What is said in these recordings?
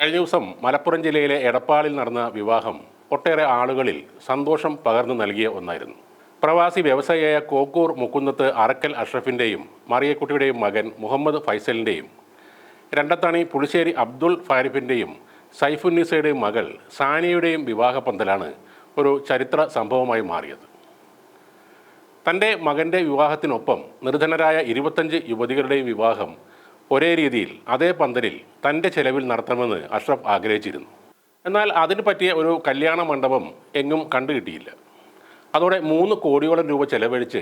കഴിഞ്ഞ ദിവസം മലപ്പുറം ജില്ലയിലെ എടപ്പാളിൽ നടന്ന വിവാഹം ഒട്ടേറെ ആളുകളിൽ സന്തോഷം പകർന്നു നൽകിയ ഒന്നായിരുന്നു. പ്രവാസി വ്യവസായിയായ കോക്കൂർ മുക്കുന്നത്ത് അറക്കൽ അഷ്റഫിൻ്റെയും മറിയക്കുട്ടിയുടെയും മകൻ മുഹമ്മദ് ഫൈസലിൻ്റെയും, രണ്ടത്താണി പുളിശ്ശേരി അബ്ദുൾ ഫാരിഫിൻ്റെയും സൈഫുന്നീസയുടെയും മകൾ സാനിയയുടെയും വിവാഹ പന്തലാണ് ഒരു ചരിത്ര സംഭവമായി മാറിയത്. തൻ്റെ മകൻ്റെ വിവാഹത്തിനൊപ്പം നിർധനരായ 25 യുവതികളുടെയും വിവാഹം ഒരേ രീതിയിൽ അതേ പന്തലിൽ തൻ്റെ ചെലവിൽ നടത്തണമെന്ന് അഷ്റഫ് ആഗ്രഹിച്ചിരുന്നു. എന്നാൽ അതിന് പറ്റിയ ഒരു കല്യാണ മണ്ഡപം എങ്ങും കണ്ടുകിട്ടിയില്ല. അതോടെ 3 കോടിയോളം രൂപ ചെലവഴിച്ച്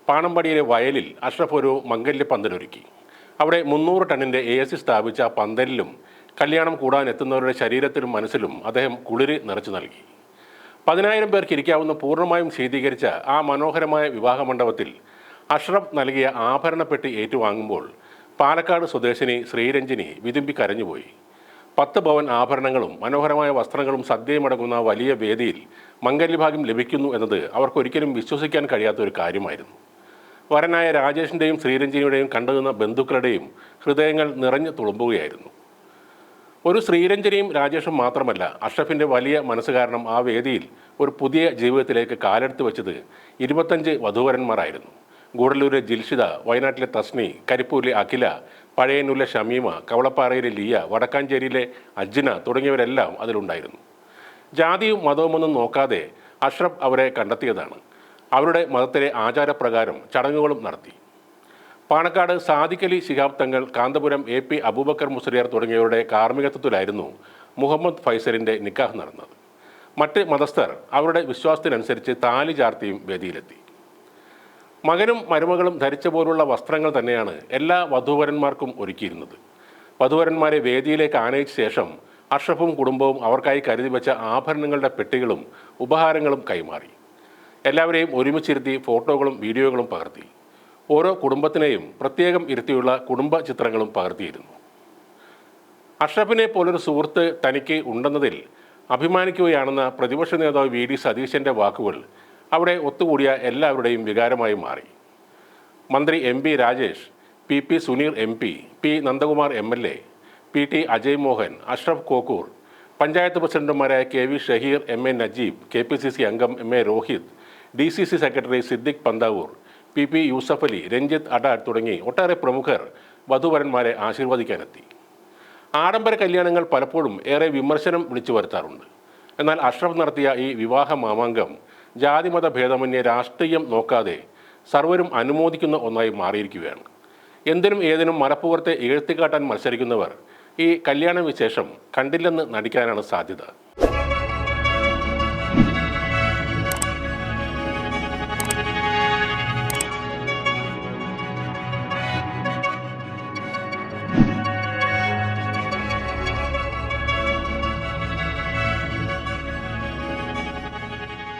പാണമ്പടിയിലെ വയലിൽ അഷ്റഫ് ഒരു മംഗല്യ പന്തലൊരുക്കി. അവിടെ 300 ടണ്ണിൻ്റെ AC സ്ഥാപിച്ച പന്തലിലും കല്യാണം കൂടാൻ എത്തുന്നവരുടെ ശരീരത്തിലും മനസ്സിലും അദ്ദേഹം കുളിര് നിറച്ചു നൽകി. 10,000 പേർക്ക് ഇരിക്കാവുന്ന പൂർണ്ണമായും ശീതീകരിച്ച ആ മനോഹരമായ വിവാഹ മണ്ഡപത്തിൽ അഷ്റഫ് നൽകിയ ആഭരണപ്പെട്ടി ഏറ്റുവാങ്ങുമ്പോൾ പാലക്കാട് സ്വദേശിനി ശ്രീരഞ്ജിനി വിതുമ്പി കരഞ്ഞുപോയി. 10 പവൻ ആഭരണങ്ങളും മനോഹരമായ വസ്ത്രങ്ങളും സദ്യയുമടങ്ങുന്ന വലിയ വേദിയിൽ മംഗല്യഭാഗ്യം ലഭിക്കുന്നു എന്നത് അവർക്കൊരിക്കലും വിശ്വസിക്കാൻ കഴിയാത്ത ഒരു കാര്യമായിരുന്നു. വരനായ രാജേഷിൻ്റെയും ശ്രീരഞ്ജിനിയുടെയും കണ്ടുനിന്ന ബന്ധുക്കളുടെയും ഹൃദയങ്ങൾ നിറഞ്ഞു തുളുമ്പുകയായിരുന്നു. ഒരു ശ്രീരഞ്ജനിയും രാജേഷും മാത്രമല്ല, അഷ്റഫിൻ്റെ വലിയ മനസ്സ് കാരണം ആ വേദിയിൽ ഒരു പുതിയ ജീവിതത്തിലേക്ക് കാലെടുത്ത് വെച്ചത് 25 വധൂവരന്മാരായിരുന്നു. ഗൂഡല്ലൂരിലെ ജിൽഷിത, വയനാട്ടിലെ തസ്നി, കരിപ്പൂരിലെ അഖില, പഴയന്നൂരിലെ ഷമീമ, കവളപ്പാറയിലെ ലിയ, വടക്കാഞ്ചേരിയിലെ അജ്ന തുടങ്ങിയവരെല്ലാം അതിലുണ്ടായിരുന്നു. ജാതിയും മതവുമൊന്നും നോക്കാതെ അഷ്റഫ് അവരെ കണ്ടെത്തിയതാണ്. അവരുടെ മതത്തിലെ ആചാരപ്രകാരം ചടങ്ങുകളും നടത്തി. പാണക്കാട് സാദിഖ് അലി ശിഹാബ് തങ്ങൾ, കാന്തപുരം AP അബൂബക്കർ മുസ്ലിയാർ തുടങ്ങിയവരുടെ കാർമ്മികത്വത്തിലായിരുന്നു മുഹമ്മദ് ഫൈസലിൻ്റെ നിക്കാഹ് നടന്നത്. മറ്റ് മതസ്ഥർ അവരുടെ വിശ്വാസത്തിനനുസരിച്ച് താലി ചാർത്തിയും വേദിയിലെത്തി. മകനും മരുമകളും ധരിച്ച പോലുള്ള വസ്ത്രങ്ങൾ തന്നെയാണ് എല്ലാ വധൂവരന്മാർക്കും ഒരുക്കിയിരുന്നത്. വധൂവരന്മാരെ വേദിയിലേക്ക് ആനയിച്ച ശേഷം അഷ്റഫും കുടുംബവും അവർക്കായി കരുതി വെച്ച ആഭരണങ്ങളുടെ പെട്ടികളും ഉപഹാരങ്ങളും കൈമാറി. എല്ലാവരെയും ഒരുമിച്ചിരുത്തി ഫോട്ടോകളും വീഡിയോകളും പകർത്തി. ഓരോ കുടുംബത്തിനെയും പ്രത്യേകം ഇരുത്തിയുള്ള കുടുംബ ചിത്രങ്ങളും പകർത്തിയിരുന്നു. അഷ്റഫിനെ പോലൊരു സുഹൃത്ത് തനിക്ക് ഉണ്ടെന്നതിൽ അഭിമാനിക്കുകയാണെന്ന പ്രതിപക്ഷ നേതാവ് VD സതീശൻ്റെ വാക്കുകൾ അവിടെ ഒത്തുകൂടിയ എല്ലാവരുടെയും വികാരമായി മാറി. മന്ത്രി MP Rajesh, PP Suneer MP, P Nandakumar MLA, PT Ajay Mohan, Ashraf Kokkur, panchayat പ്രസിഡന്റുമാരായ KV Shaheer, MA Najeeb, KPCC അംഗം MA Rohith, DCC secretary Siddique Panthavoor, PP Yusuf Ali, Ranjith Adad തുടങ്ങി ഒട്ടേറെ പ്രമുഖർ വധുവരന്മാരെ ആശീർവദിക്കാനെത്തി. ആഡംബര കല്യാണങ്ങൾ പലപ്പോഴും ഏറെ വിമർശനം വിളിച്ചു വരുത്താറുണ്ട്. എന്നാൽ അഷ്റഫ് നടത്തിയ ഈ വിവാഹ മാമാങ്കം ജാതിമത ഭേദമന്യേ രാഷ്ട്രീയം നോക്കാതെ സർവരും അനുമോദിക്കുന്ന ഒന്നായി മാറിയിരിക്കുകയാണ്. എന്തിനും ഏതിനും മലപ്പുറത്തെ ഇകഴ്ത്തിക്കാട്ടാൻ മത്സരിക്കുന്നവർ ഈ കല്യാണ വിശേഷം കണ്ടില്ലെന്ന് നടിക്കാനാണ് സാധ്യത.